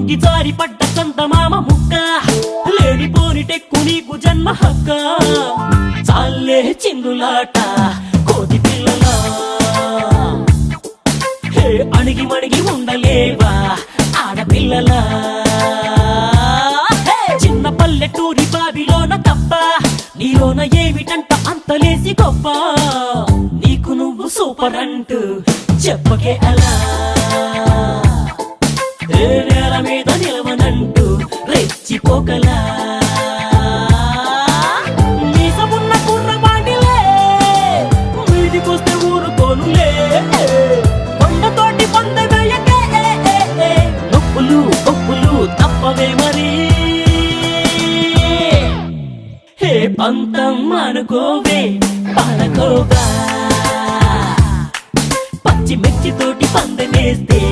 వంగి జారి పడ్డ చందమామ ముక్క లేనిపోని టెక్కు నీకు జన్మ హక్క చాలే చిందులాట కోతి పిల్లలా హే అణిగి మణిగి ఉండలేవా ఆడపిల్లలా చిన్న పల్లెటూరి బావిలోన తప్ప నీలోన ఏమిటంట అంతలేసి గొప్ప నీకు నువ్వు సూపర్ అంటూ చెప్పకే అలా నేల మీద నిలవనంటూ రెచ్చిపోకలా మీసమున్న కుర్రబాటిలే మీదికొస్తే ఊరుకోనులే కొండతోటి పొంద వేయకే నొప్పులు గొప్పులు తప్పవే మరి హే పంతం అనుకోవే పాలకోవా పచ్చి మిర్చితోటి పందెమేస్తే